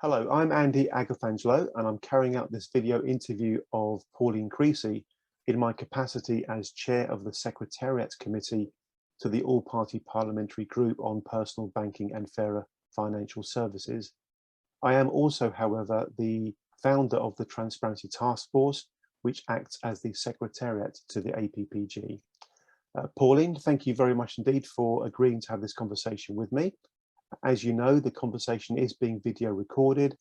Hello, I'm Andy Agafangelo and I'm carrying out this video interview of Pauline Creasey in my capacity as Chair of the Secretariat Committee to the All-Party Parliamentary Group on Personal Banking and Fairer Financial Services. I am also, however, the founder of the Transparency Task Force, which acts as the Secretariat to the APPG. Pauline, thank you very much indeed for agreeing to have this conversation with me. As you know, the conversation is being video recorded.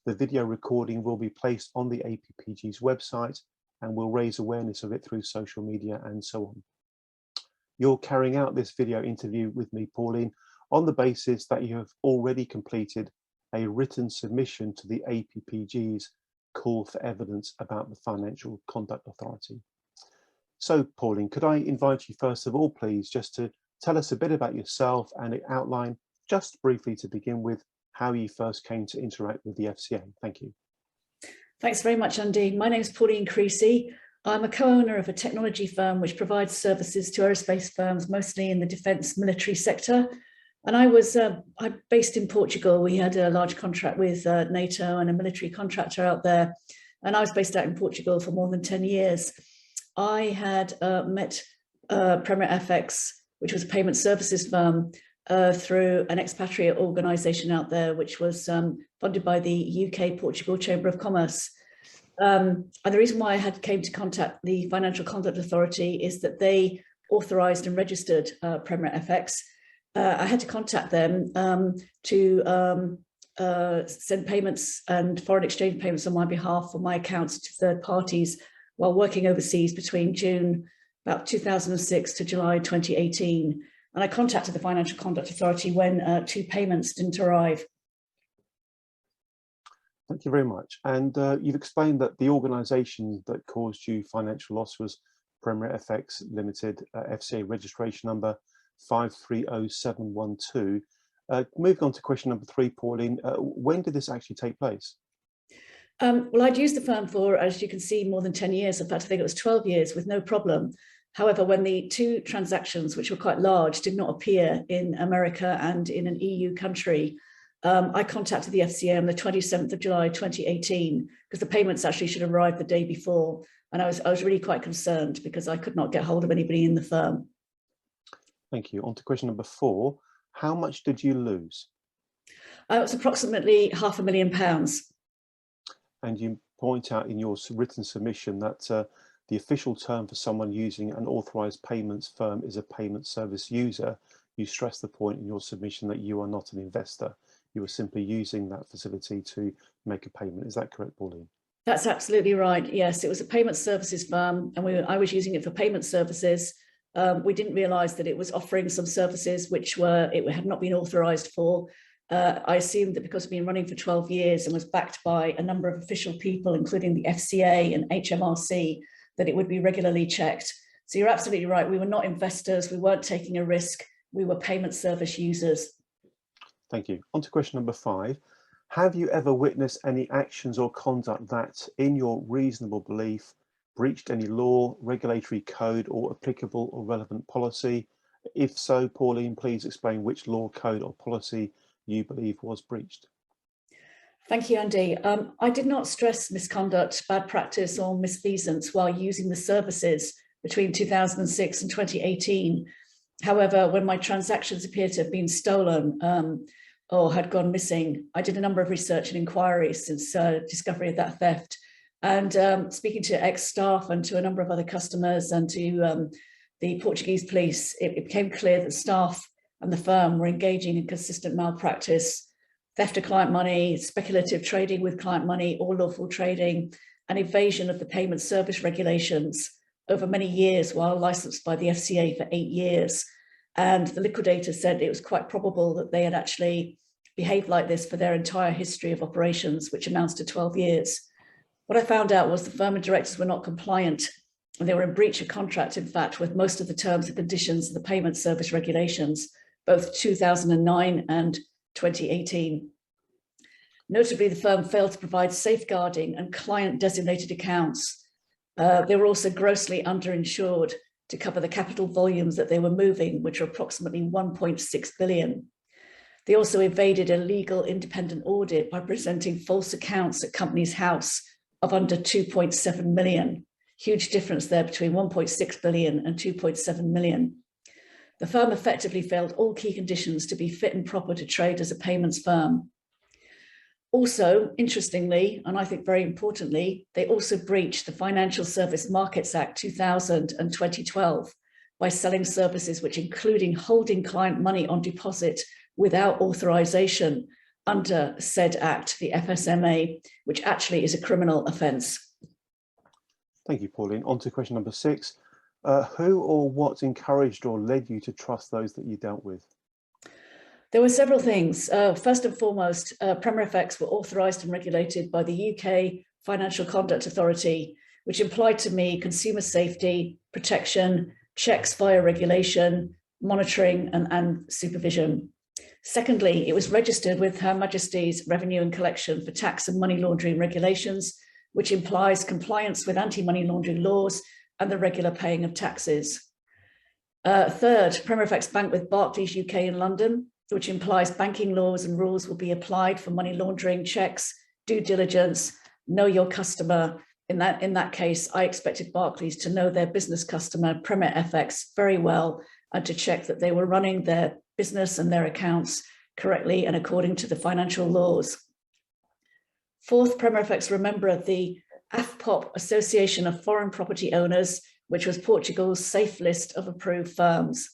The video recording will be placed on the APPG's website and will raise awareness of it through social media and so on. You're carrying out this video interview with me, Pauline, on the basis that you have already completed a written submission to the APPG's call for evidence about the Financial Conduct Authority. So, Pauline, could I invite you first of all, please, just to tell us a bit about yourself and outline just briefly to begin with, how you first came to interact with the FCA. Thank you. Thanks very much, Andy. My name is Pauline Creasey. I'm a co-owner of a technology firm which provides services to aerospace firms, mostly in the defence military sector. And I'm based in Portugal. We had a large contract with NATO and a military contractor out there. And I was based out in Portugal for more than 10 years. I had met Premier FX, which was a payment services firm, through an expatriate organisation out there, which was funded by the UK Portugal Chamber of Commerce. And the reason why I came to contact the Financial Conduct Authority is that they authorised and registered Premier FX. I had to contact them to send payments and foreign exchange payments on my behalf for my accounts to third parties while working overseas between June about 2006 to July 2018. And I contacted the Financial Conduct Authority when 2 payments didn't arrive. Thank you very much. And you've explained that the organisation that caused you financial loss was Premier FX Limited, FCA registration number 530712. Moving on to question number 3, Pauline, when did this actually take place? Well, I'd used the firm for, as you can see, more than 10 years. In fact, I think it was 12 years with no problem. However, when the 2 transactions, which were quite large, did not appear in America and in an EU country, I contacted the FCA on the 27th of July 2018 because the payments actually should have arrived the day before. And I was really quite concerned because I could not get hold of anybody in the firm. Thank you. On to question number 4. How much did you lose? It was approximately £500,000. And you point out in your written submission that the official term for someone using an authorised payments firm is a payment service user. You stress the point in your submission that you are not an investor. You are simply using that facility to make a payment. Is that correct, Pauline? That's absolutely right. Yes, it was a payment services firm and I was using it for payment services. We didn't realise that it was offering some services which it had not been authorised for. I assumed that because I've been running for 12 years and was backed by a number of official people, including the FCA and HMRC, that it would be regularly checked. So you're absolutely right. We were not investors. We weren't taking a risk. We were payment service users. Thank you. On to question number 5. Have you ever witnessed any actions or conduct that, in your reasonable belief, breached any law, regulatory code, or applicable or relevant policy? If so, Pauline, please explain which law, code, or policy you believe was breached. Thank you, Andy. I did not stress misconduct, bad practice or misfeasance while using the services between 2006 and 2018. However, when my transactions appeared to have been stolen or had gone missing, I did a number of research and inquiries since discovery of that theft. And speaking to ex-staff and to a number of other customers and to the Portuguese police, it became clear that staff and the firm were engaging in consistent malpractice, theft of client money, speculative trading with client money, or lawful trading, and evasion of the payment service regulations over many years while licensed by the FCA for 8 years. And the liquidator said it was quite probable that they had actually behaved like this for their entire history of operations, which amounts to 12 years. What I found out was the firm and directors were not compliant, and they were in breach of contract, in fact, with most of the terms and conditions of the payment service regulations, both 2009 and 2018. Notably, the firm failed to provide safeguarding and client-designated accounts. They were also grossly underinsured to cover the capital volumes that they were moving, which are approximately 1.6 billion. They also evaded a legal independent audit by presenting false accounts at Companies House of under 2.7 million. Huge difference there between 1.6 billion and 2.7 million. The firm effectively failed all key conditions to be fit and proper to trade as a payments firm. Also, interestingly, and I think very importantly, they also breached the Financial Service Markets Act 2000 and 2012 by selling services which including holding client money on deposit without authorization under said act, the FSMA, which actually is a criminal offence. Thank you, Pauline. On to question number 6. Who or what encouraged or led you to trust those that you dealt with? There were several things. First and foremost, Premier FX were authorised and regulated by the UK Financial Conduct Authority, which implied to me consumer safety, protection, checks via regulation, monitoring and supervision. Secondly, it was registered with Her Majesty's Revenue and Collection for tax and money laundering regulations, which implies compliance with anti-money laundering laws and the regular paying of taxes. Third, Premier FX banked with Barclays UK in London, which implies banking laws and rules will be applied for money laundering checks, due diligence, know your customer. In that case, I expected Barclays to know their business customer, Premier FX, very well, and to check that they were running their business and their accounts correctly and according to the financial laws. Fourth, Premier FX were a member of the AFPOP, Association of Foreign Property Owners, which was Portugal's safe list of approved firms.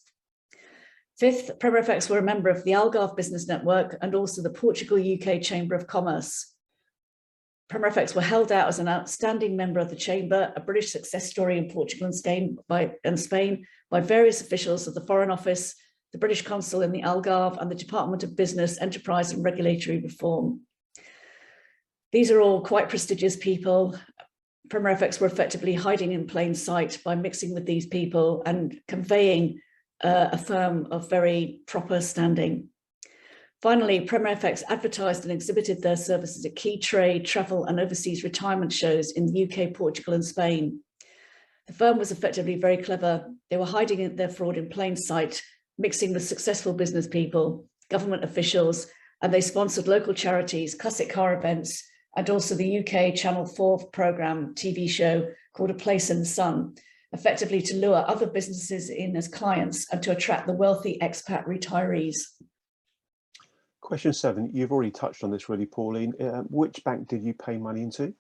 Fifth, Premier FX were a member of the Algarve Business Network and also the Portugal UK Chamber of Commerce. Premier FX were held out as an outstanding member of the Chamber, a British success story in Portugal and Spain by various officials of the Foreign Office, the British Consul in the Algarve, and the Department of Business, Enterprise and Regulatory Reform. These are all quite prestigious people. Premier FX were effectively hiding in plain sight by mixing with these people and conveying a firm of very proper standing. Finally, Premier FX advertised and exhibited their services at key trade, travel and overseas retirement shows in the UK, Portugal and Spain. The firm was effectively very clever. They were hiding their fraud in plain sight, mixing with successful business people, government officials, and they sponsored local charities, classic car events, and also the UK Channel 4 programme TV show called A Place in the Sun, effectively to lure other businesses in as clients and to attract the wealthy expat retirees. Question 7, you've already touched on this really, Pauline. Which bank did you pay money into?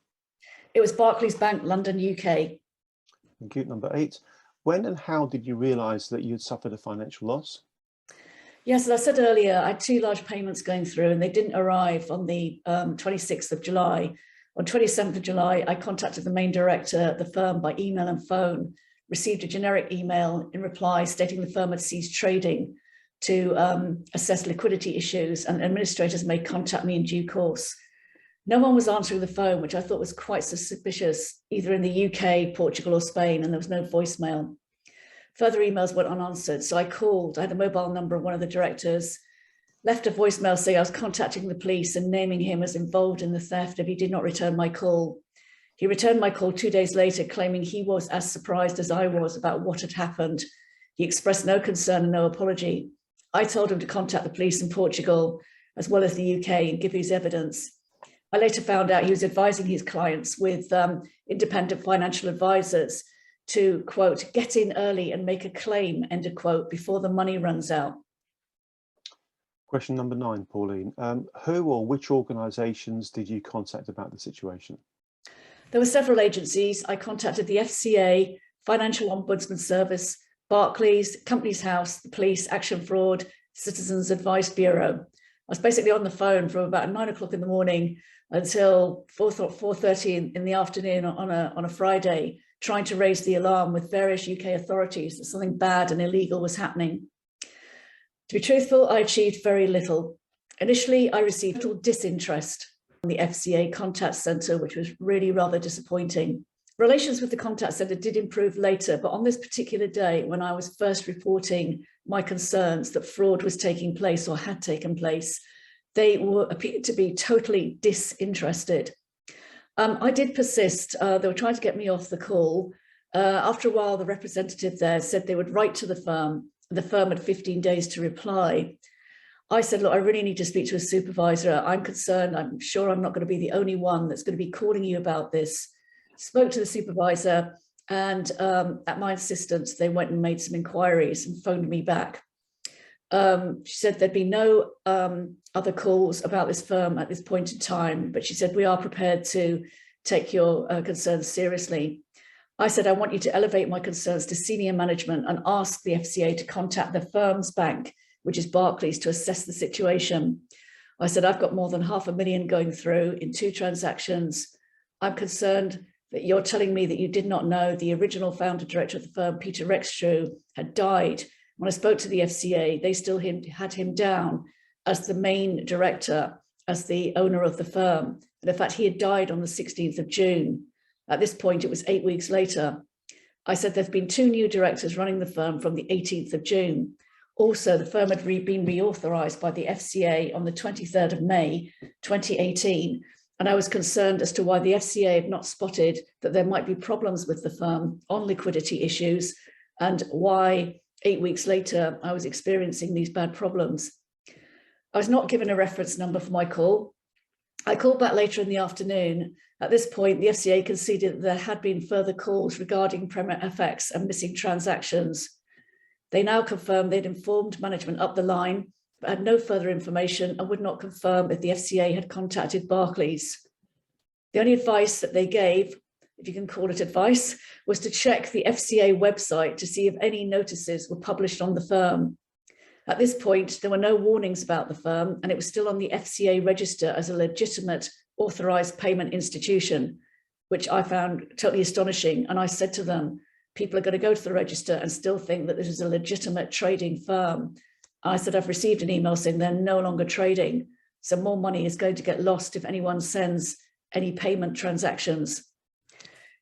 It was Barclays Bank, London, UK. Thank you. Number 8, when and how did you realise that you had suffered a financial loss? Yes, as I said earlier, I had 2 large payments going through and they didn't arrive on the 26th of July. On 27th of July, I contacted the main director at the firm by email and phone, received a generic email in reply stating the firm had ceased trading to assess liquidity issues and administrators may contact me in due course. No one was answering the phone, which I thought was quite suspicious, either in the UK, Portugal or Spain, and there was no voicemail. Further emails went unanswered, so I called. I had a mobile number of one of the directors, left a voicemail saying I was contacting the police and naming him as involved in the theft if he did not return my call. He returned my call 2 days later, claiming he was as surprised as I was about what had happened. He expressed no concern and no apology. I told him to contact the police in Portugal, as well as the UK, and give his evidence. I later found out he was advising his clients with independent financial advisors to, quote, get in early and make a claim, end of quote, before the money runs out. Question number 9, Pauline. Who or which organisations did you contact about the situation? There were several agencies. I contacted the FCA, Financial Ombudsman Service, Barclays, Companies House, the police, Action Fraud, Citizens Advice Bureau. I was basically on the phone from about 9 o'clock in the morning until 4:30 in the afternoon on a Friday, trying to raise the alarm with various UK authorities that something bad and illegal was happening. To be truthful, I achieved very little. Initially, I received little disinterest from the FCA contact centre, which was really rather disappointing. Relations with the contact centre did improve later, but on this particular day, when I was first reporting my concerns that fraud was taking place or had taken place, they appeared to be totally disinterested. I did persist. They were trying to get me off the call. After a while, the representative there said they would write to the firm. The firm had 15 days to reply. I said, look, I really need to speak to a supervisor. I'm concerned. I'm sure I'm not going to be the only one that's going to be calling you about this. Spoke to the supervisor, and at my insistence, they went and made some inquiries and phoned me back. She said there'd be no other calls about this firm at this point in time, but she said, we are prepared to take your concerns seriously. I said, I want you to elevate my concerns to senior management and ask the FCA to contact the firm's bank, which is Barclays, to assess the situation. I said, I've got more than £500,000 going through in 2 transactions. I'm concerned that you're telling me that you did not know the original founder director of the firm, Peter Rextrew, had died. When I spoke to the FCA, they still had him down as the main director, as the owner of the firm. And in fact, he had died on the 16th of June. At this point, it was 8 weeks later. I said, there've been 2 new directors running the firm from the 18th of June. Also, the firm had been reauthorized by the FCA on the 23rd of May, 2018. And I was concerned as to why the FCA had not spotted that there might be problems with the firm on liquidity issues, and why 8 weeks later, I was experiencing these bad problems. I was not given a reference number for my call. I called back later in the afternoon. At this point, the FCA conceded that there had been further calls regarding Premier FX and missing transactions. They now confirmed they'd informed management up the line, but had no further information and would not confirm if the FCA had contacted Barclays. The only advice that they gave, if you can call it advice, was to check the FCA website to see if any notices were published on the firm. At this point, there were no warnings about the firm, and it was still on the FCA register as a legitimate authorized payment institution, which I found totally astonishing. And I said to them, people are going to go to the register and still think that this is a legitimate trading firm. I said, I've received an email saying they're no longer trading, so more money is going to get lost if anyone sends any payment transactions.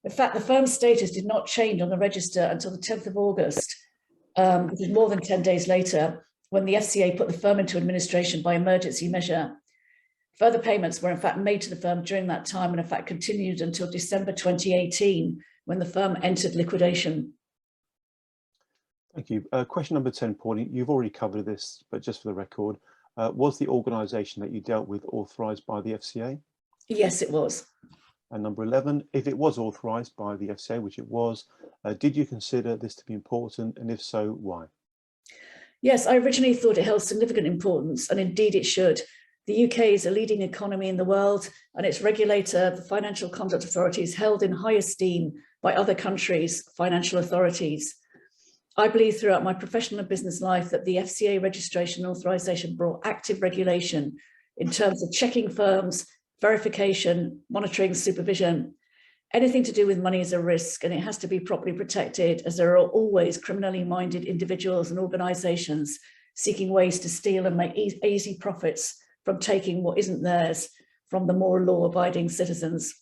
In fact, the firm's status did not change on the register until the 10th of August, which is more than 10 days later, when the FCA put the firm into administration by emergency measure. Further payments were in fact made to the firm during that time, and in fact continued until December 2018, when the firm entered liquidation. Thank you. Question number 10, Pauline, you've already covered this, but just for the record, was the organisation that you dealt with authorised by the FCA? Yes, it was. And number 11, if it was authorised by the FCA, which it was, did you consider this to be important, and if so, why? Yes, I originally thought it held significant importance, and indeed it should. The UK is a leading economy in the world, and its regulator, the Financial Conduct Authority, is held in high esteem by other countries' financial authorities. I believe throughout my professional and business life that the FCA registration and authorization brought active regulation in terms of checking firms, verification, monitoring, supervision. Anything to do with money is a risk, and it has to be properly protected, as there are always criminally minded individuals and organizations seeking ways to steal and make easy profits from taking what isn't theirs from the more law-abiding citizens.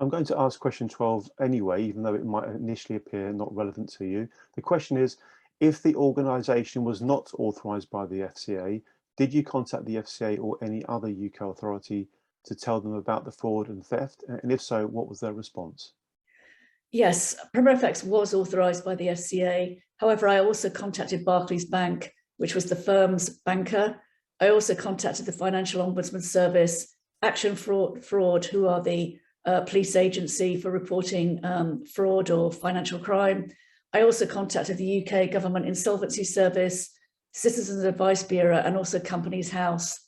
I'm going to ask question 12 anyway, even though it might initially appear not relevant to you. The question is, if the organisation was not authorised by the FCA, did you contact the FCA or any other UK authority to tell them about the fraud and theft? And if so, what was their response? Yes, Premier FX was authorised by the FCA. However, I also contacted Barclays Bank, which was the firm's banker. I also contacted the Financial Ombudsman Service, Action Fraud, who are the police agency for reporting fraud or financial crime. I also contacted the UK Government Insolvency Service, Citizens Advice Bureau, and also Companies House.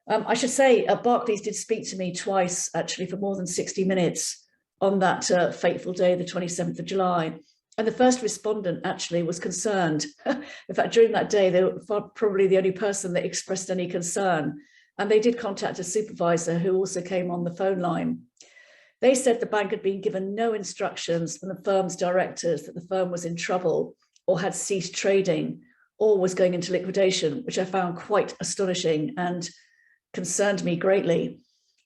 I should say Barclays did speak to me twice, actually, for more than 60 minutes on that fateful day, the 27th of July. And the first respondent actually was concerned. In fact, during that day, they were probably the only person that expressed any concern. And they did contact a supervisor who also came on the phone line. They said the bank had been given no instructions from the firm's directors that the firm was in trouble or had ceased trading or was going into liquidation, which I found quite astonishing and concerned me greatly.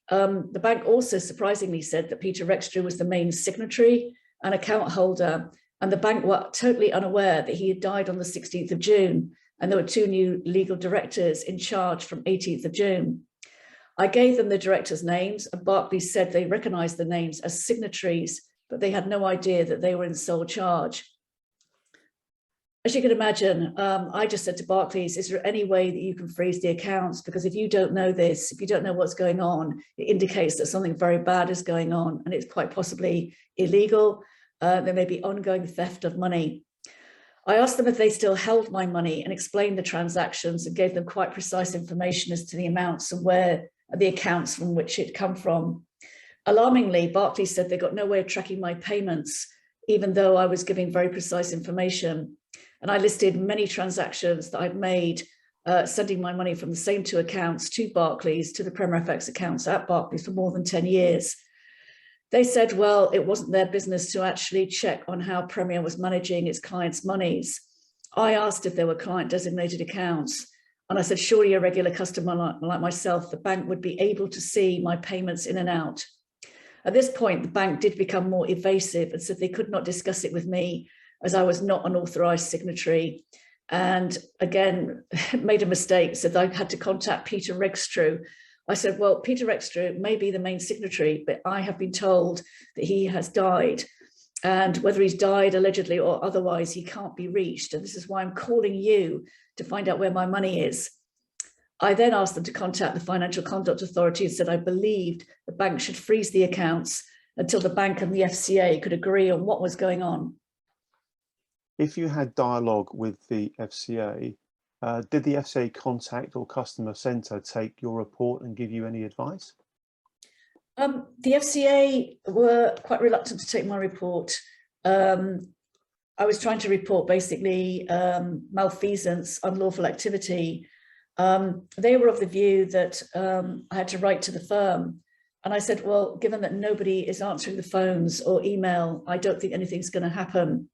The bank also surprisingly said that Peter Rextrew was the main signatory and account holder, and the bank were totally unaware that he had died on the 16th of June, and there were 2 new legal directors in charge from 18th of June. I gave them the directors' names, and Barclays said they recognised the names as signatories, but they had no idea that they were in sole charge. As you can imagine, I just said to Barclays, is there any way that you can freeze the accounts? Because if you don't know this, if you don't know what's going on, it indicates that something very bad is going on, and it's quite possibly illegal. There may be ongoing theft of money. I asked them if they still held my money and explained the transactions and gave them quite precise information as to the amounts and where the accounts from which it come from. Alarmingly, Barclays said they got no way of tracking my payments, even though I was giving very precise information. And I listed many transactions that I'd made, sending my money from the same two accounts to Barclays, to the Premier FX accounts at Barclays for more than 10 years. They said, well, it wasn't their business to actually check on how Premier was managing its clients' monies. I asked if there were client designated accounts. And I said, surely a regular customer like myself, the bank would be able to see my payments in and out. At this point, the bank did become more evasive and said they could not discuss it with me as I was not an authorised signatory. And again, made a mistake, said I had to contact Peter Regstrew. I said, well, Peter Regstrew may be the main signatory, but I have been told that he has died. And whether he's died allegedly or otherwise, he can't be reached. And this is why I'm calling you to find out where my money is. I then asked them to contact the Financial Conduct Authority and said I believed the bank should freeze the accounts until the bank and the FCA could agree on what was going on. If you had dialogue with the FCA, did the FCA contact or customer centre take your report and give you any advice? The FCA were quite reluctant to take my report. I was trying to report basically malfeasance, unlawful activity. They were of the view that I had to write to the firm. And I said, well, given that nobody is answering the phones or email, I don't think anything's going to happen.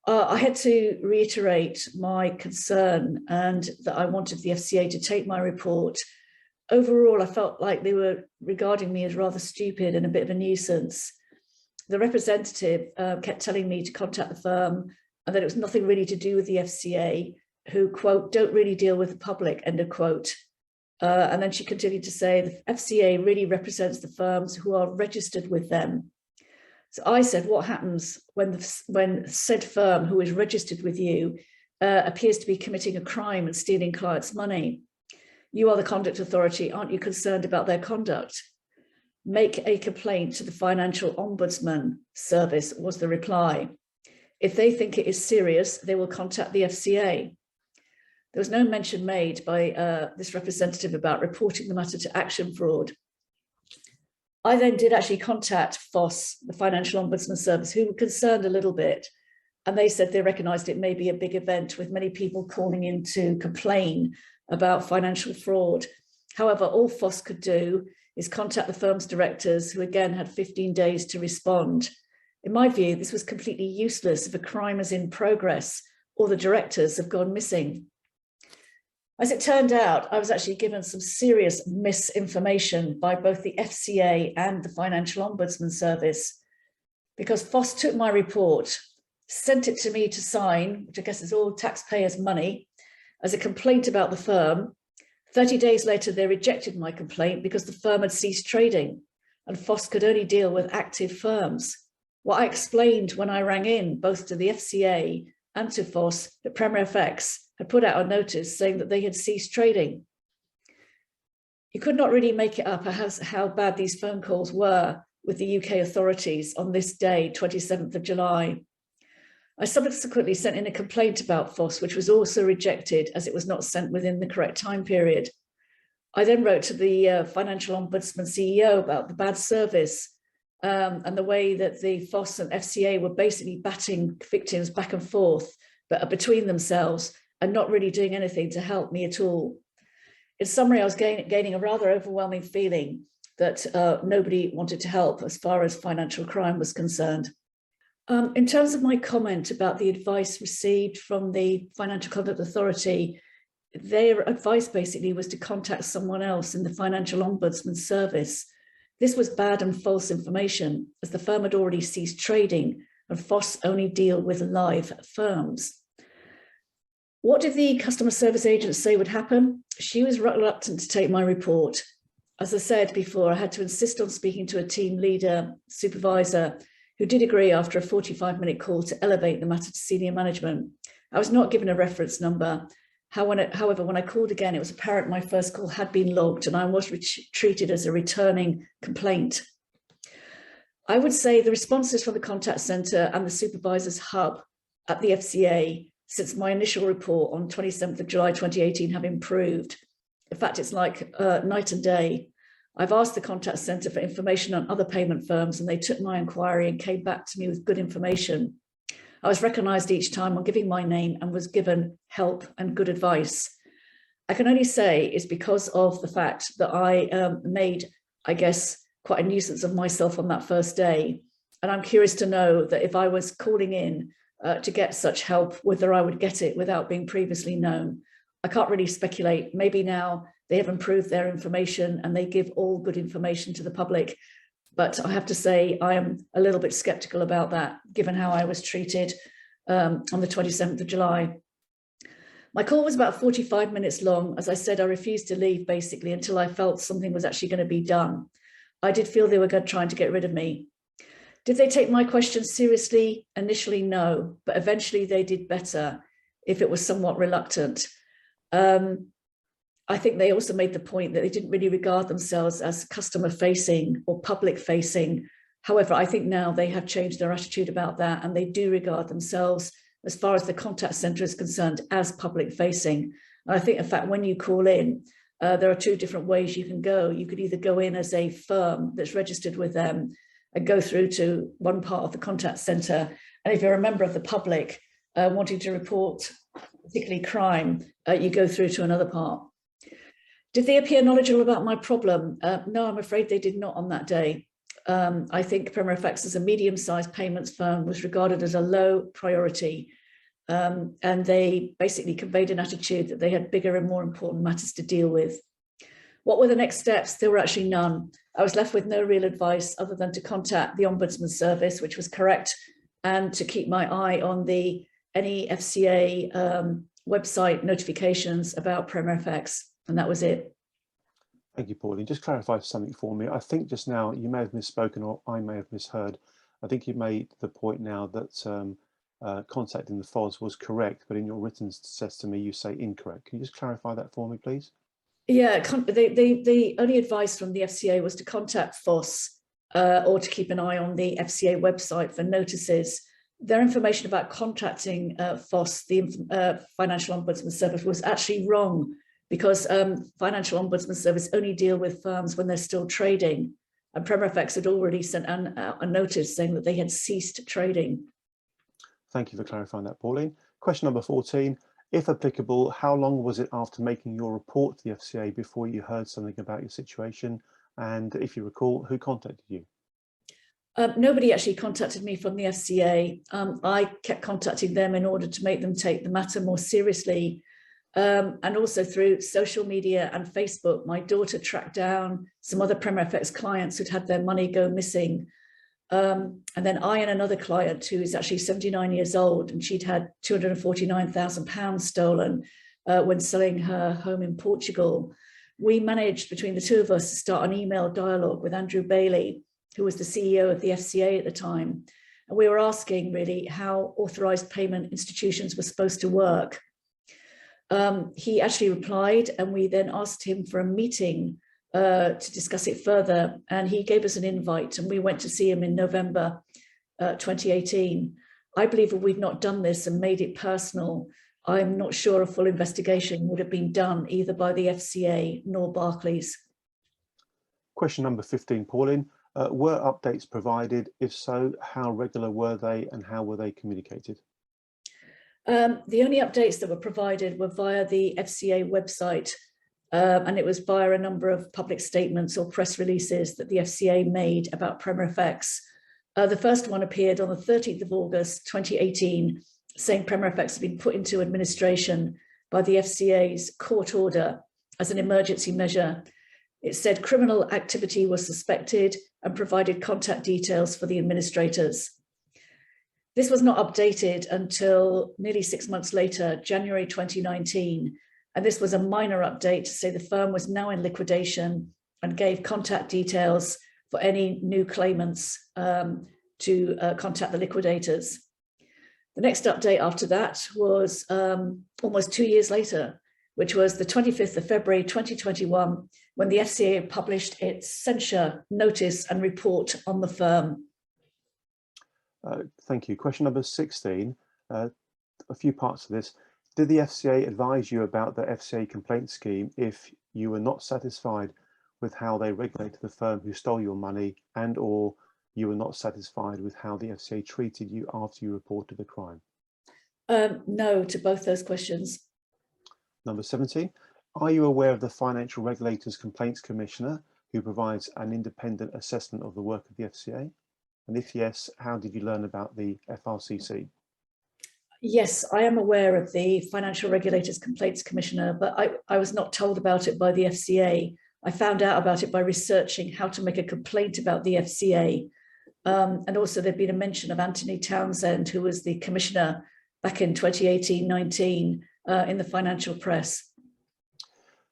I had to reiterate my concern and that I wanted the FCA to take my report. Overall, I felt like they were regarding me as rather stupid and a bit of a nuisance. The representative kept telling me to contact the firm and that it was nothing really to do with the FCA, who, quote, don't really deal with the public, end of quote. And then she continued to say the FCA really represents the firms who are registered with them. So I said, what happens when said firm who is registered with you appears to be committing a crime and stealing clients' money? You are the conduct authority. Aren't you concerned about their conduct? Make a complaint to the Financial Ombudsman Service, was the reply. If they think it is serious, they will contact the FCA. There was no mention made by this representative about reporting the matter to Action Fraud. I then did actually contact FOSS, the Financial Ombudsman Service, who were concerned a little bit, and they said they recognised it may be a big event with many people calling in to complain about financial fraud. However, all FOSS could do is contact the firm's directors, who again had 15 days to respond. In my view, this was completely useless if a crime is in progress or the directors have gone missing. As it turned out, I was actually given some serious misinformation by both the FCA and the Financial Ombudsman Service, because FOSS took my report, sent it to me to sign, which I guess is all taxpayers' money, as a complaint about the firm. 30 days later, they rejected my complaint because the firm had ceased trading and FOSS could only deal with active firms. What I explained when I rang in, both to the FCA and to FOSS, that Premier FX had put out a notice saying that they had ceased trading. You could not really make it up as how bad these phone calls were with the UK authorities on this day, 27th of July. I subsequently sent in a complaint about FOSS, which was also rejected as it was not sent within the correct time period. I then wrote to the Financial Ombudsman CEO about the bad service and the way that the FOSS and FCA were basically batting victims back and forth, but between themselves, and not really doing anything to help me at all. In summary, I was gaining a rather overwhelming feeling that nobody wanted to help as far as financial crime was concerned. In terms of my comment about the advice received from the Financial Conduct Authority, their advice basically was to contact someone else in the Financial Ombudsman Service. This was bad and false information, as the firm had already ceased trading and FOSS only deal with live firms. What did the customer service agent say would happen? She was reluctant to take my report. As I said before, I had to insist on speaking to a team leader, supervisor, who did agree after a 45-minute call to elevate the matter to senior management. I was not given a reference number. However, when I called again, it was apparent my first call had been logged and I was treated as a returning complaint. I would say the responses from the contact centre and the supervisors hub at the FCA since my initial report on 27th of July 2018 have improved. In fact, it's like night and day. I've asked the contact centre for information on other payment firms and they took my inquiry and came back to me with good information. I was recognised each time on giving my name and was given help and good advice. I can only say it's because of the fact that I made, I guess, quite a nuisance of myself on that first day. And I'm curious to know that if I was calling in to get such help, whether I would get it without being previously known. I can't really speculate. Maybe now they have improved their information and they give all good information to the public. But I have to say, I am a little bit skeptical about that, given how I was treated on the 27th of July. My call was about 45 minutes long. As I said, I refused to leave basically until I felt something was actually going to be done. I did feel they were trying to get rid of me. Did they take my questions seriously? Initially, no, but eventually they did better, if it was somewhat reluctant. I think they also made the point that they didn't really regard themselves as customer facing or public facing. However, I think now they have changed their attitude about that and they do regard themselves, as far as the contact centre is concerned, as public facing. And I think, in fact, when you call in, there are two different ways you can go. You could either go in as a firm that's registered with them and go through to one part of the contact centre. And if you're a member of the public wanting to report particularly crime, you go through to another part. Did they appear knowledgeable about my problem? No, I'm afraid they did not on that day. I think Premier FX as a medium-sized payments firm was regarded as a low priority. And they basically conveyed an attitude that they had bigger and more important matters to deal with. What were the next steps? There were actually none. I was left with no real advice other than to contact the Ombudsman Service, which was correct, and to keep my eye on any FCA website notifications about Premier FX, and that was it. Thank you, Pauline. Just clarify something for me. I think just now you may have misspoken or I may have misheard. I think you made the point now that contacting the FOS was correct, but in your written says to me you say incorrect. Can you just clarify that for me, please? Yeah, the only advice from the FCA was to contact FOS or to keep an eye on the FCA website for notices. Their information about contacting FOS, the Financial Ombudsman Service, was actually wrong, because Financial Ombudsman Service only deal with firms when they're still trading. And Premier FX had already sent a notice saying that they had ceased trading. Thank you for clarifying that, Pauline. Question number 14. If applicable, how long was it after making your report to the FCA before you heard something about your situation? And if you recall, who contacted you? Nobody actually contacted me from the FCA. I kept contacting them in order to make them take the matter more seriously. And also through social media and Facebook, my daughter tracked down some other Premier FX clients who'd had their money go missing. And then I and another client who is actually 79 years old, and she'd had £249,000 stolen when selling her home in Portugal. We managed between the two of us to start an email dialogue with Andrew Bailey, who was the CEO of the FCA at the time. And we were asking really how authorised payment institutions were supposed to work. He actually replied, and we then asked him for a meeting to discuss it further, and he gave us an invite and we went to see him in November 2018. I believe if we'd not done this and made it personal, I'm not sure a full investigation would have been done either by the FCA nor Barclays. Question number 15, Pauline. Were updates provided? If so, how regular were they and how were they communicated? The only updates that were provided were via the FCA website, and it was via a number of public statements or press releases that the FCA made about Premier FX. The first one appeared on the 13th of August 2018, saying Premier FX had been put into administration by the FCA's court order as an emergency measure. It said criminal activity was suspected and provided contact details for the administrators. This was not updated until nearly 6 months later, January 2019, and this was a minor update to say the firm was now in liquidation and gave contact details for any new claimants to contact the liquidators. The next update after that was almost 2 years later, which was the 25th of February 2021, when the FCA published its censure notice and report on the firm. Thank you. Question number 16, a few parts of this. Did the FCA advise you about the FCA complaint scheme if you were not satisfied with how they regulated the firm who stole your money, and or you were not satisfied with how the FCA treated you after you reported the crime? No to both those questions. Number 17, are you aware of the Financial Regulators Complaints Commissioner who provides an independent assessment of the work of the FCA? And if yes, how did you learn about the FRCC? Yes, I am aware of the Financial Regulators Complaints Commissioner, but I was not told about it by the FCA. I found out about it by researching how to make a complaint about the FCA. And also there'd been a mention of Anthony Townsend, who was the commissioner back in 2018-19 in the financial press.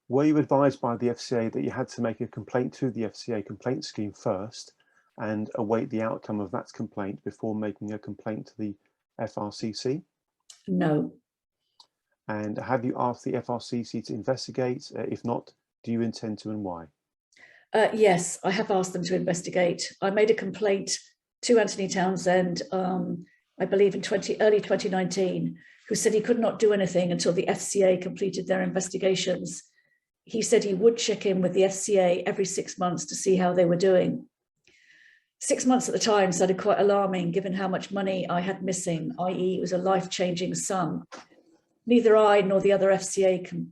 Were you advised by the FCA that you had to make a complaint to the FCA complaint scheme first and await the outcome of that complaint before making a complaint to the FRCC? No. And have you asked the FRCC to investigate? If not, do you intend to, and why? Yes, I have asked them to investigate. I made a complaint to Anthony Townsend, I believe in early 2019, who said he could not do anything until the FCA completed their investigations. He said he would check in with the FCA every 6 months to see how they were doing. 6 months at the time sounded quite alarming given how much money I had missing, i.e. it was a life-changing sum. Neither I nor the other FCA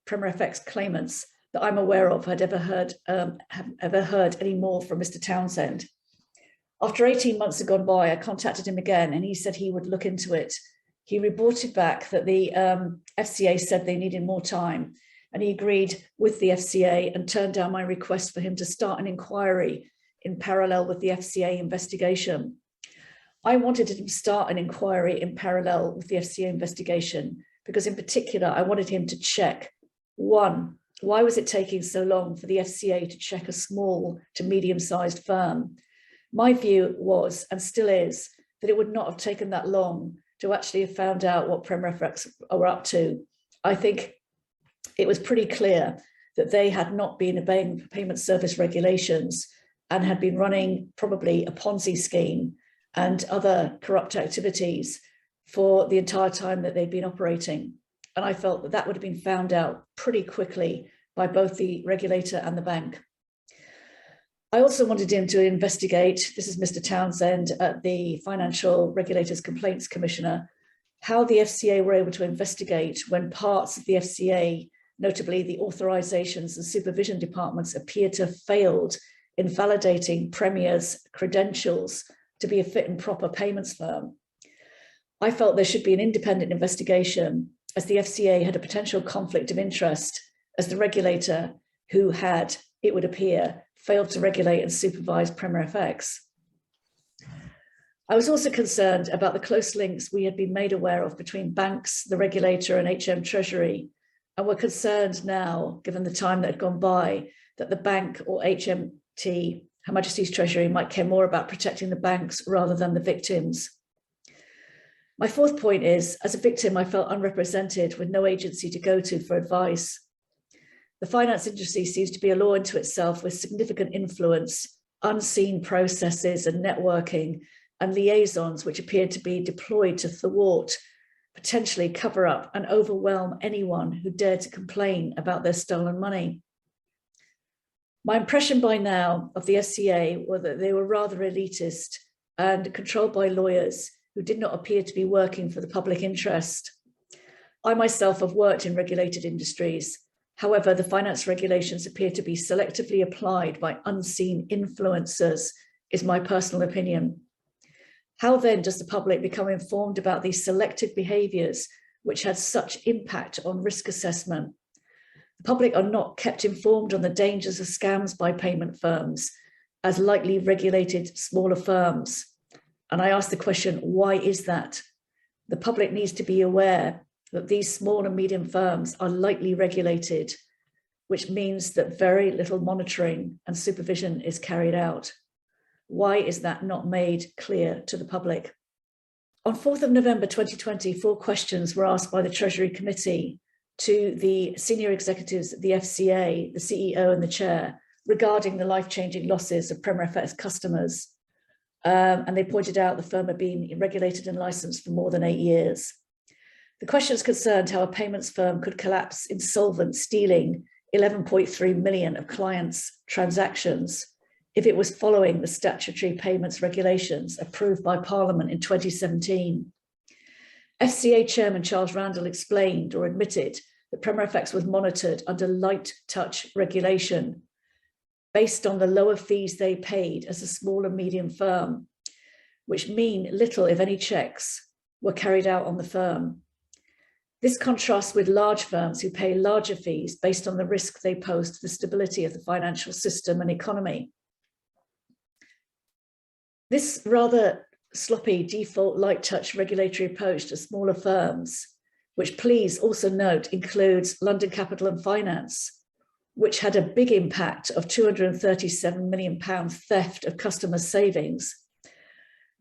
Premier FX claimants that I'm aware of had ever heard any more from Mr. Townsend. After 18 months had gone by, I contacted him again and he said he would look into it. He reported back that the FCA said they needed more time, and he agreed with the FCA and turned down my request for him to start an inquiry in parallel with the FCA investigation. I wanted him to start an inquiry in parallel with the FCA investigation because in particular, I wanted him to check, one, why was it taking so long for the FCA to check a small to medium-sized firm? My view was, and still is, that it would not have taken that long to actually have found out what Premier FX were up to. I think it was pretty clear that they had not been obeying payment service regulations and had been running probably a Ponzi scheme and other corrupt activities for the entire time that they'd been operating. And I felt that that would have been found out pretty quickly by both the regulator and the bank. I also wanted him to investigate, this is Mr. Townsend at the Financial Regulators Complaints Commissioner, how the FCA were able to investigate when parts of the FCA, notably the authorizations and supervision departments, appeared to have failed in validating Premier's credentials to be a fit and proper payments firm. I felt there should be an independent investigation as the FCA had a potential conflict of interest as the regulator who had, it would appear, failed to regulate and supervise Premier FX. I was also concerned about the close links we had been made aware of between banks, the regulator and HM Treasury, and were concerned now, given the time that had gone by, that the bank or HMT, Her Majesty's Treasury, might care more about protecting the banks rather than the victims. My fourth point is, as a victim, I felt unrepresented with no agency to go to for advice. The finance industry seems to be a law unto itself with significant influence, unseen processes and networking and liaisons which appear to be deployed to thwart, potentially cover up and overwhelm anyone who dared to complain about their stolen money. My impression by now of the FCA was that they were rather elitist and controlled by lawyers who did not appear to be working for the public interest. I myself have worked in regulated industries. However, the finance regulations appear to be selectively applied by unseen influencers, is my personal opinion. How then does the public become informed about these selective behaviours which had such impact on risk assessment? The public are not kept informed on the dangers of scams by payment firms as lightly regulated smaller firms. And I ask the question, why is that? The public needs to be aware that these small and medium firms are lightly regulated, which means that very little monitoring and supervision is carried out. Why is that not made clear to the public? On 4th of November 2020, 4 questions were asked by the Treasury Committee to the senior executives at the FCA, the CEO and the chair, regarding the life-changing losses of Premier FX customers. And they pointed out the firm had been regulated and licensed for more than 8 years. The questions concerned how a payments firm could collapse insolvent, stealing 11.3 million of clients' transactions if it was following the statutory payments regulations approved by Parliament in 2017. FCA Chairman Charles Randall explained or admitted that Premier FX was monitored under light touch regulation based on the lower fees they paid as a small and medium firm, which mean little, if any, checks were carried out on the firm. This contrasts with large firms who pay larger fees based on the risk they pose to the stability of the financial system and economy. This rather sloppy default light touch regulatory approach to smaller firms, which please also note includes London Capital and Finance, which had a big impact of £237 million theft of customer savings.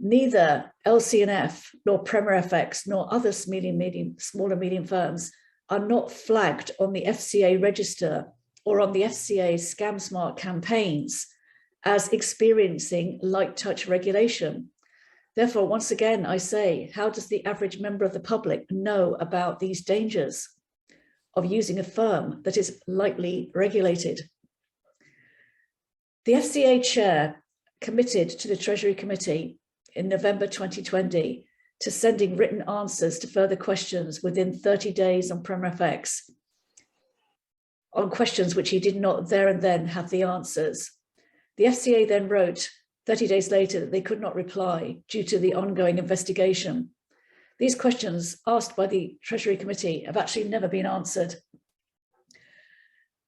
Neither LC&F nor Premier FX nor other small and medium firms are not flagged on the FCA register or on the FCA's Scam Smart campaigns as experiencing light touch regulation. Therefore, once again, I say, how does the average member of the public know about these dangers of using a firm that is lightly regulated? The FCA chair committed to the Treasury Committee in November 2020 to sending written answers to further questions within 30 days on Premier FX, on questions which he did not there and then have the answers. The FCA then wrote 30 days later that they could not reply due to the ongoing investigation. These questions asked by the Treasury Committee have actually never been answered.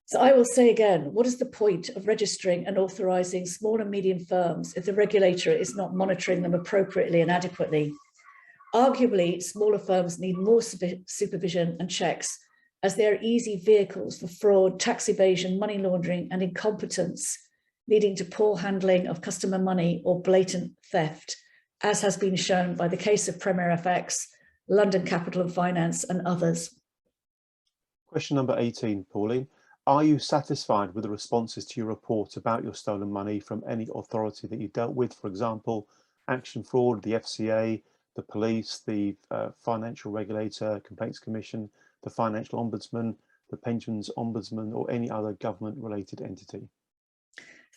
So I will say again, what is the point of registering and authorising small and medium firms if the regulator is not monitoring them appropriately and adequately? Arguably, smaller firms need more supervision and checks, as they are easy vehicles for fraud, tax evasion, money laundering and incompetence, leading to poor handling of customer money or blatant theft, as has been shown by the case of Premier FX, London Capital and Finance and others. Question number 18, Pauline. Are you satisfied with the responses to your report about your stolen money from any authority that you dealt with? For example, Action Fraud, the FCA, the police, the Financial Regulator, Complaints Commission, the Financial Ombudsman, the Pensions Ombudsman, or any other government-related entity?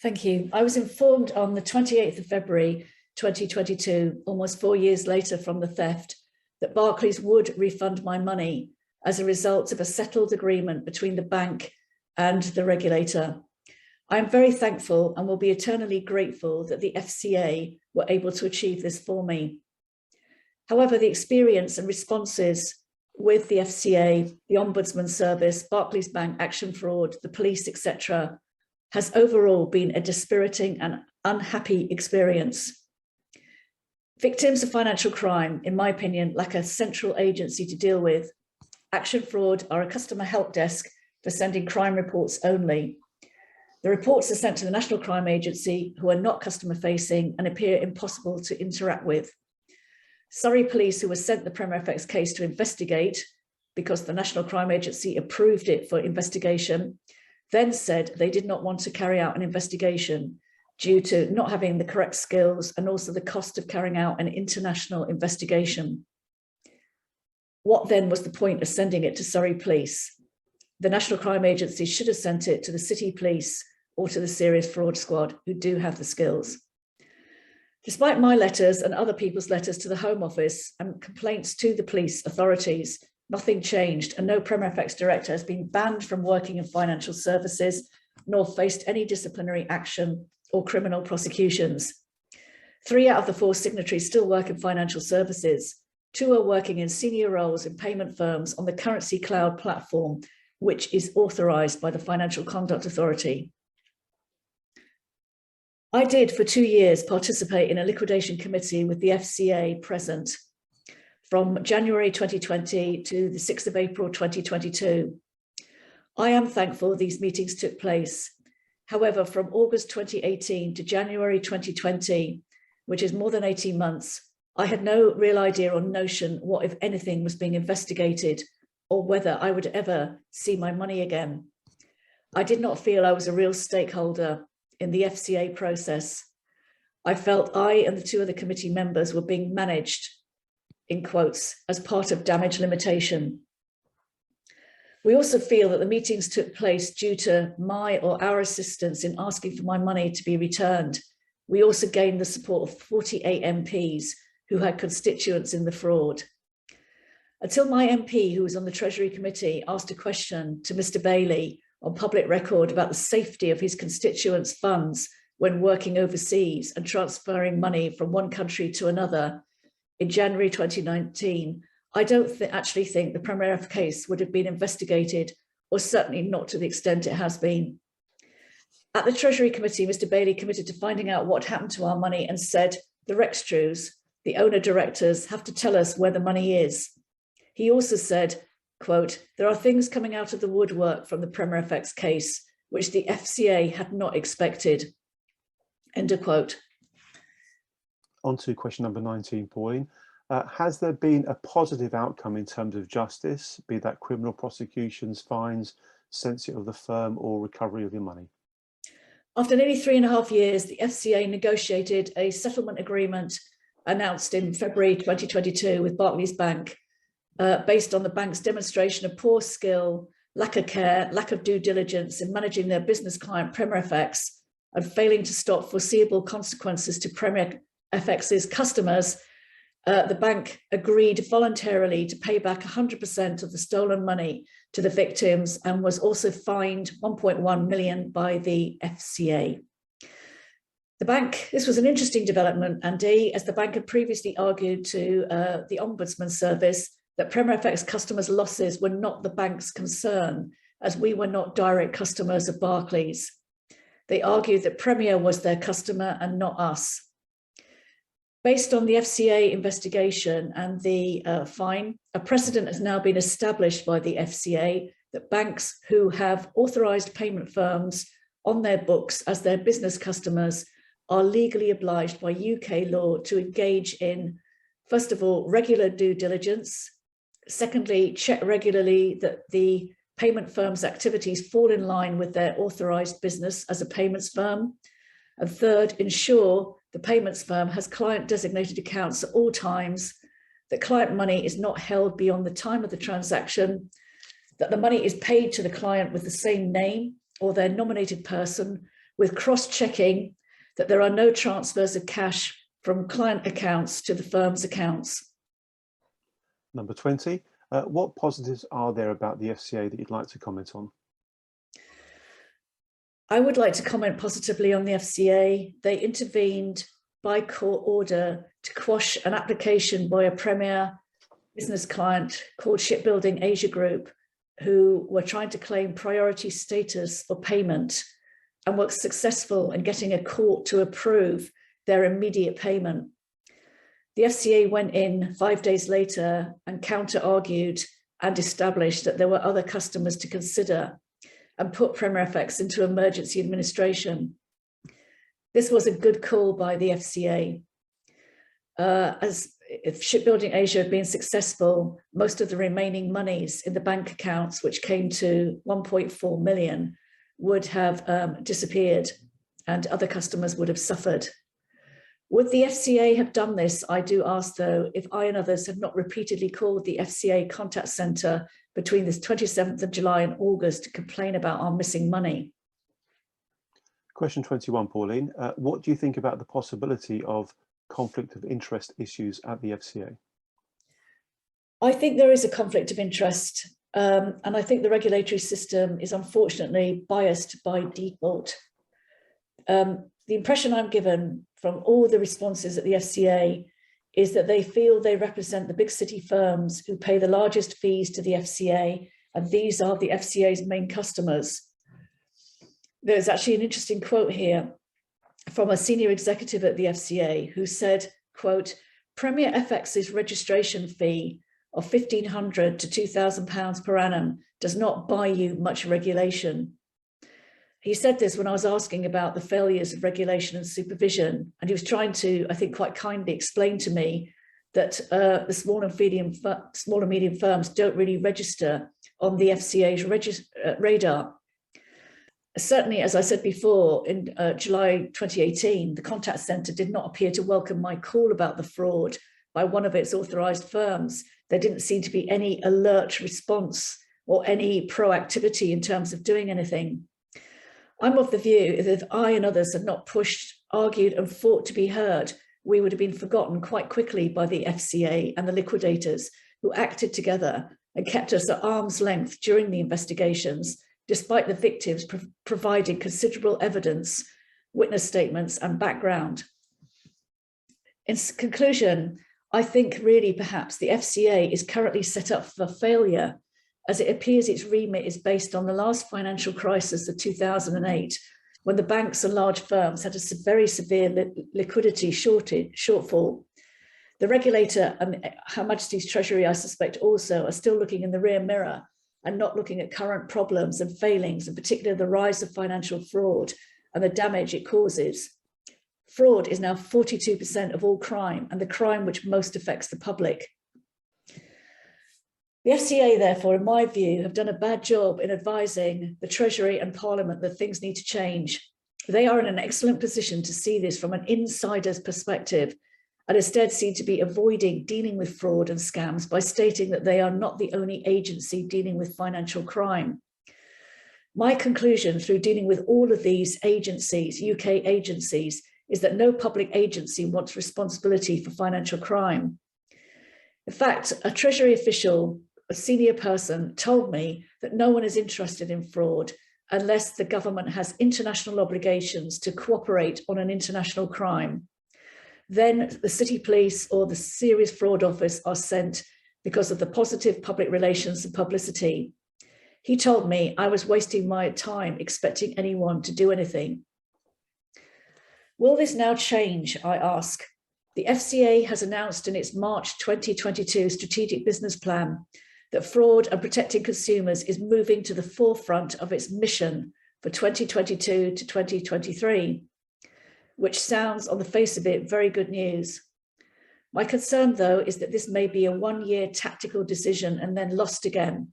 Thank you. I was informed on the 28th of February 2022, almost 4 years later from the theft, that Barclays would refund my money as a result of a settled agreement between the bank and the regulator. I am very thankful and will be eternally grateful that the FCA were able to achieve this for me. However, the experience and responses with the FCA, the Ombudsman Service, Barclays Bank, Action Fraud, the police, etc., has overall been a dispiriting and unhappy experience. Victims of financial crime, in my opinion, lack a central agency to deal with. Action Fraud are a customer help desk for sending crime reports only. The reports are sent to the National Crime Agency, who are not customer facing and appear impossible to interact with. Surrey Police, who were sent the Premier FX case to investigate because the National Crime Agency approved it for investigation, then said they did not want to carry out an investigation due to not having the correct skills and also the cost of carrying out an international investigation. What then was the point of sending it to Surrey Police? The National Crime Agency should have sent it to the City Police or to the Serious Fraud Squad, who do have the skills. Despite my letters and other people's letters to the Home Office and complaints to the police authorities, nothing changed, and no Premier FX director has been banned from working in financial services, nor faced any disciplinary action or criminal prosecutions. 3 out of the 4 signatories still work in financial services. 2 are working in senior roles in payment firms on the Currency Cloud platform, which is authorised by the Financial Conduct Authority. I did for 2 years participate in a liquidation committee with the FCA present from January 2020 to the 6th of April 2022. I am thankful these meetings took place. However, from August 2018 to January 2020, which is more than 18 months, I had no real idea or notion what, if anything, was being investigated or whether I would ever see my money again. I did not feel I was a real stakeholder in the FCA process. I felt I and the two other committee members were being managed, in quotes, as part of damage limitation. We also feel that the meetings took place due to my or our assistance in asking for my money to be returned. We also gained the support of 48 MPs who had constituents in the fraud. Until my MP, who was on the Treasury Committee, asked a question to Mr. Bailey on public record about the safety of his constituents' funds when working overseas and transferring money from one country to another in January 2019, I don't actually think the Premier case would have been investigated, or certainly not to the extent it has been. At the Treasury Committee, Mr. Bailey committed to finding out what happened to our money and said the Rextrews, the owner directors, have to tell us where the money is. He also said, quote, there are things coming out of the woodwork from the Premier FX case, which the FCA had not expected, end of quote. On to question number 19, Pauline. Has there been a positive outcome in terms of justice, be that criminal prosecutions, fines, censure of the firm, or recovery of your money? After nearly 3.5 years, the FCA negotiated a settlement agreement announced in February 2022 with Barclays Bank, based on the bank's demonstration of poor skill, lack of care, lack of due diligence in managing their business client Premier FX, and failing to stop foreseeable consequences to Premier FX's customers. The bank agreed voluntarily to pay back 100% of the stolen money to the victims and was also fined 1.1 million by the FCA. This was an interesting development, Andy, as the bank had previously argued to the Ombudsman Service that Premier FX customers' losses were not the bank's concern, as we were not direct customers of Barclays. They argued that Premier was their customer and not us. Based on the FCA investigation and the fine, a precedent has now been established by the FCA that banks who have authorised payment firms on their books as their business customers are legally obliged by UK law to engage in, first of all, regular due diligence. Secondly, check regularly that the payment firm's activities fall in line with their authorised business as a payments firm. And third, ensure the payments firm has client designated accounts at all times, that client money is not held beyond the time of the transaction, that the money is paid to the client with the same name or their nominated person, with cross-checking that there are no transfers of cash from client accounts to the firm's accounts. Number 20, what positives are there about the FCA that you'd like to comment on? I would like to comment positively on the FCA. They intervened by court order to quash an application by a Premier business client called Shipbuilding Asia Group, who were trying to claim priority status for payment and were successful in getting a court to approve their immediate payment. The FCA went in 5 days later and counter-argued and established that there were other customers to consider and put Premier FX into emergency administration. This was a good call by the FCA. As if Shipbuilding Asia had been successful, most of the remaining monies in the bank accounts, which came to 1.4 million, would have disappeared and other customers would have suffered. Would the FCA have done this? I do ask, though, if I and others had not repeatedly called the FCA contact centre between the 27th of July and August to complain about our missing money. Question 21, Pauline. What do you think about the possibility of conflict of interest issues at the FCA? I think there is a conflict of interest, and I think the regulatory system is unfortunately biased by default. The impression I'm given from all the responses at the FCA is that they feel they represent the big city firms who pay the largest fees to the FCA, and these are the FCA's main customers. There's actually an interesting quote here from a senior executive at the FCA who said, quote, Premier FX's registration fee of £1,500 to £2,000 per annum does not buy you much regulation. He said this when I was asking about the failures of regulation and supervision, and he was trying to, I think, quite kindly explain to me that the small and medium firms don't really register on the FCA's radar. Certainly, as I said before, in July 2018, the contact centre did not appear to welcome my call about the fraud by one of its authorised firms. There didn't seem to be any alert response or any proactivity in terms of doing anything. I'm of the view that if I and others had not pushed, argued and fought to be heard, we would have been forgotten quite quickly by the FCA and the liquidators who acted together and kept us at arm's length during the investigations, despite the victims providing considerable evidence, witness statements and background. In conclusion, I think really perhaps the FCA is currently set up for failure, as it appears its remit is based on the last financial crisis of 2008, when the banks and large firms had a very severe liquidity shortfall. The regulator and Her Majesty's Treasury, I suspect also, are still looking in the rear mirror and not looking at current problems and failings, in particular the rise of financial fraud and the damage it causes. Fraud is now 42% of all crime, and the crime which most affects the public. The FCA, therefore, in my view, have done a bad job in advising the Treasury and Parliament that things need to change. They are in an excellent position to see this from an insider's perspective, and instead seem to be avoiding dealing with fraud and scams by stating that they are not the only agency dealing with financial crime. My conclusion through dealing with all of these agencies, UK agencies, is that no public agency wants responsibility for financial crime. In fact, a Treasury official, a senior person, told me that no one is interested in fraud unless the government has international obligations to cooperate on an international crime. Then the City Police or the Serious Fraud Office are sent because of the positive public relations and publicity. He told me I was wasting my time expecting anyone to do anything. Will this now change, I ask? The FCA has announced in its March 2022 strategic business plan that fraud and protecting consumers is moving to the forefront of its mission for 2022 to 2023, which sounds on the face of it very good news. My concern, though, is that this may be a one-year tactical decision and then lost again.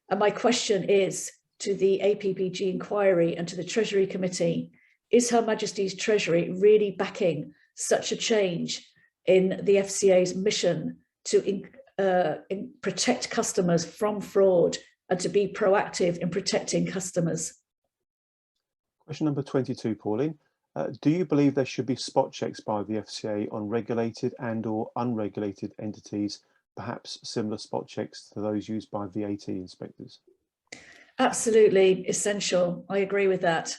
And my question is to the APPG inquiry and to the Treasury Committee, is Her Majesty's Treasury really backing such a change in the FCA's mission to protect customers from fraud and to be proactive in protecting customers? Question number 22, Pauline. Do you believe there should be spot checks by the FCA on regulated and/or unregulated entities, perhaps similar spot checks to those used by VAT inspectors? Absolutely essential. I agree with that.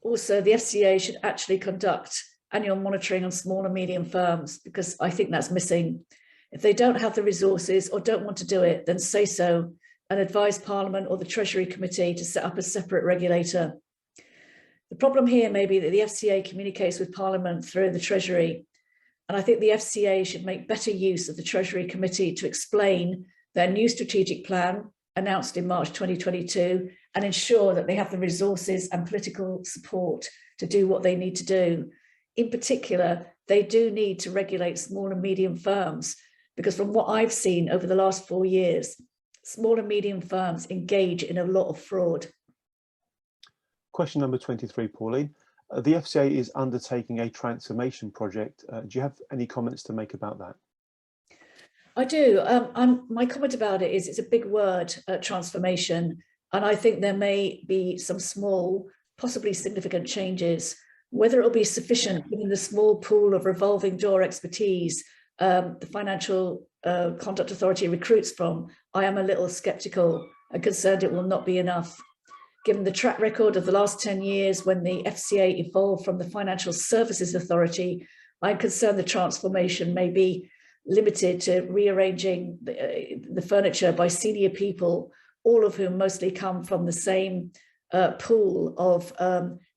Also, the FCA should actually conduct annual monitoring on small and medium firms, because I think that's missing. If they don't have the resources or don't want to do it, then say so and advise Parliament or the Treasury Committee to set up a separate regulator. The problem here may be that the FCA communicates with Parliament through the Treasury, and I think the FCA should make better use of the Treasury Committee to explain their new strategic plan announced in March 2022 and ensure that they have the resources and political support to do what they need to do. In particular, they do need to regulate small and medium firms, because from what I've seen over the last 4 years, small and medium firms engage in a lot of fraud. Question number 23, Pauline. The FCA is undertaking a transformation project. Do you have any comments to make about that? I do. My comment about it is it's a big word, transformation, and I think there may be some small, possibly significant changes. Whether it will be sufficient given the small pool of revolving door expertise the Financial Conduct Authority recruits from, I am a little sceptical and concerned it will not be enough. Given the track record of the last 10 years when the FCA evolved from the Financial Services Authority, I'm concerned the transformation may be limited to rearranging the furniture by senior people, all of whom mostly come from the same pool of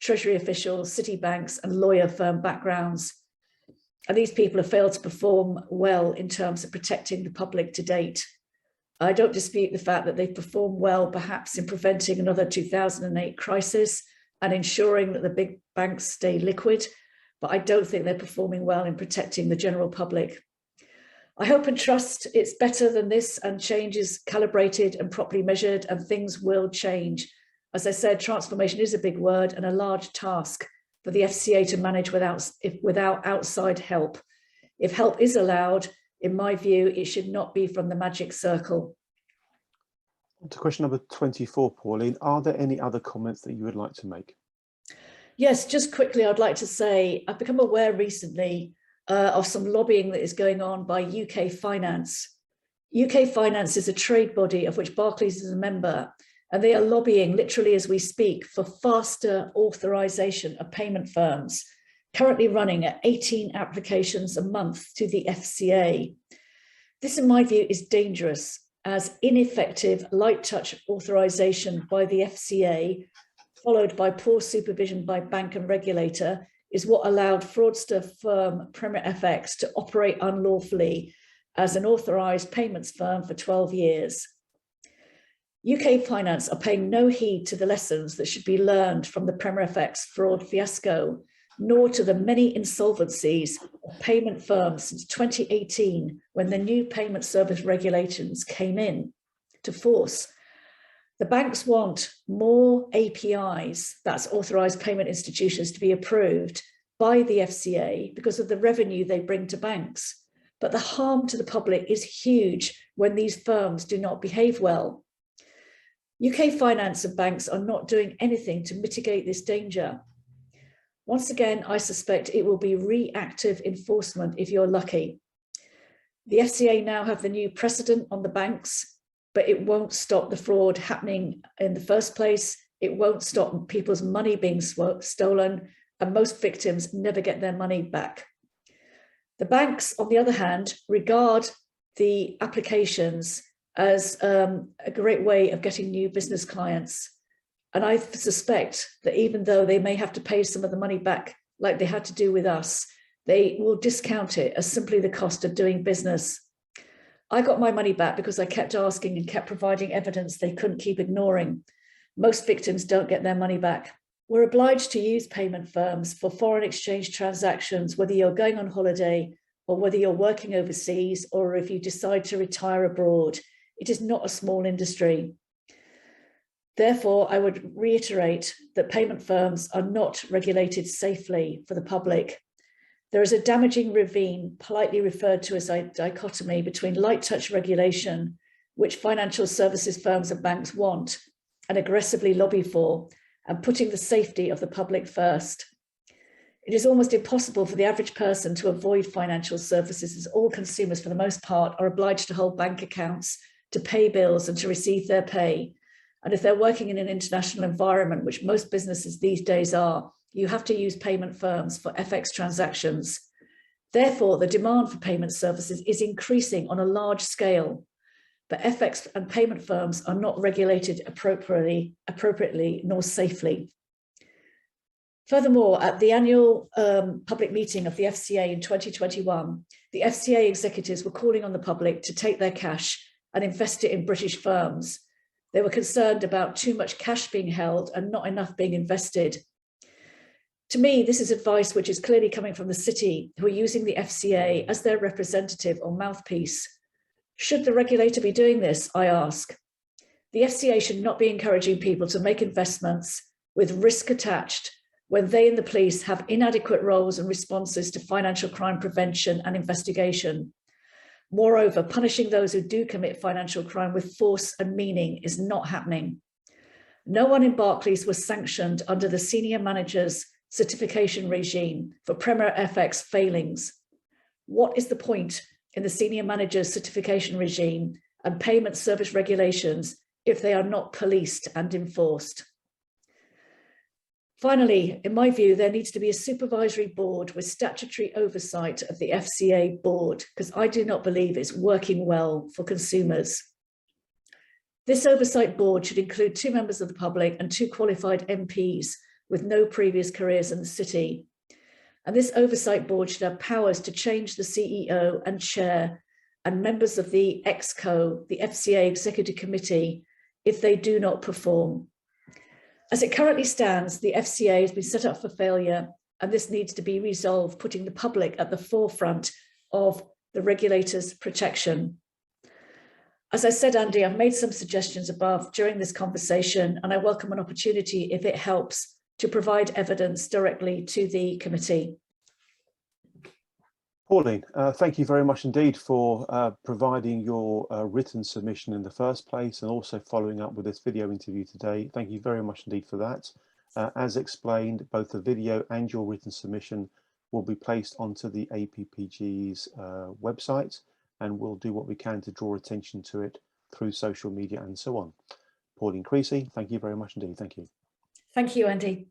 Treasury officials, city banks and lawyer firm backgrounds. And these people have failed to perform well in terms of protecting the public to date. I don't dispute the fact that they've performed well, perhaps in preventing another 2008 crisis and ensuring that the big banks stay liquid, but I don't think they're performing well in protecting the general public. I hope and trust it's better than this, and change is calibrated and properly measured, and things will change. As I said, transformation is a big word and a large task for the FCA to manage without outside help. If help is allowed, in my view, it should not be from the magic circle. On to question number 24, Pauline. Are there any other comments that you would like to make? Yes, just quickly, I'd like to say I've become aware recently of some lobbying that is going on by UK Finance. UK Finance is a trade body of which Barclays is a member, and they are lobbying literally as we speak for faster authorization of payment firms, currently running at 18 applications a month to the FCA. This, in my view, is dangerous, as ineffective light touch authorization by the FCA, followed by poor supervision by bank and regulator, is what allowed fraudster firm Premier FX to operate unlawfully as an authorized payments firm for 12 years. UK Finance are paying no heed to the lessons that should be learned from the Premier FX fraud fiasco, nor to the many insolvencies of payment firms since 2018, when the new payment service regulations came in to force. The banks want more APIs, that's authorized payment institutions, to be approved by the FCA because of the revenue they bring to banks. But the harm to the public is huge when these firms do not behave well. UK Finance and banks are not doing anything to mitigate this danger. Once again, I suspect it will be reactive enforcement if you're lucky. The FCA now have the new precedent on the banks, but it won't stop the fraud happening in the first place. It won't stop people's money being stolen, and most victims never get their money back. The banks, on the other hand, regard the applications as a great way of getting new business clients. And I suspect that even though they may have to pay some of the money back like they had to do with us, they will discount it as simply the cost of doing business. I got my money back because I kept asking and kept providing evidence they couldn't keep ignoring. Most victims don't get their money back. We're obliged to use payment firms for foreign exchange transactions, whether you're going on holiday or whether you're working overseas or if you decide to retire abroad. It is not a small industry. Therefore, I would reiterate that payment firms are not regulated safely for the public. There is a damaging ravine, politely referred to as a dichotomy, between light touch regulation, which financial services firms and banks want and aggressively lobby for, and putting the safety of the public first. It is almost impossible for the average person to avoid financial services, as all consumers, for the most part, are obliged to hold bank accounts, to pay bills and to receive their pay. And if they're working in an international environment, which most businesses these days are, you have to use payment firms for FX transactions. Therefore, the demand for payment services is increasing on a large scale, but FX and payment firms are not regulated appropriately nor safely. Furthermore, at the annual public meeting of the FCA in 2021, the FCA executives were calling on the public to take their cash and invest it in British firms. They were concerned about too much cash being held and not enough being invested. To me, this is advice which is clearly coming from the city, who are using the FCA as their representative or mouthpiece. Should the regulator be doing this, I ask? The FCA should not be encouraging people to make investments with risk attached when they and the police have inadequate roles and responses to financial crime prevention and investigation. Moreover, punishing those who do commit financial crime with force and meaning is not happening. No one in Barclays was sanctioned under the senior manager's certification regime for Premier FX failings. What is the point in the senior manager's certification regime and payment service regulations if they are not policed and enforced? Finally, in my view, there needs to be a supervisory board with statutory oversight of the FCA board, because I do not believe it's working well for consumers. This oversight board should include 2 members of the public and 2 qualified MPs with no previous careers in the city. And this oversight board should have powers to change the CEO and chair and members of the ExCo, the FCA Executive Committee, if they do not perform. As it currently stands, the FCA has been set up for failure, and this needs to be resolved, putting the public at the forefront of the regulator's protection. As I said, Andy, I've made some suggestions above during this conversation, and I welcome an opportunity if it helps to provide evidence directly to the committee. Pauline, thank you very much indeed for providing your written submission in the first place, and also following up with this video interview today. Thank you very much indeed for that. As explained, both the video and your written submission will be placed onto the APPG's website, and we'll do what we can to draw attention to it through social media and so on. Pauline Creasey, thank you very much indeed. Thank you. Thank you, Andy.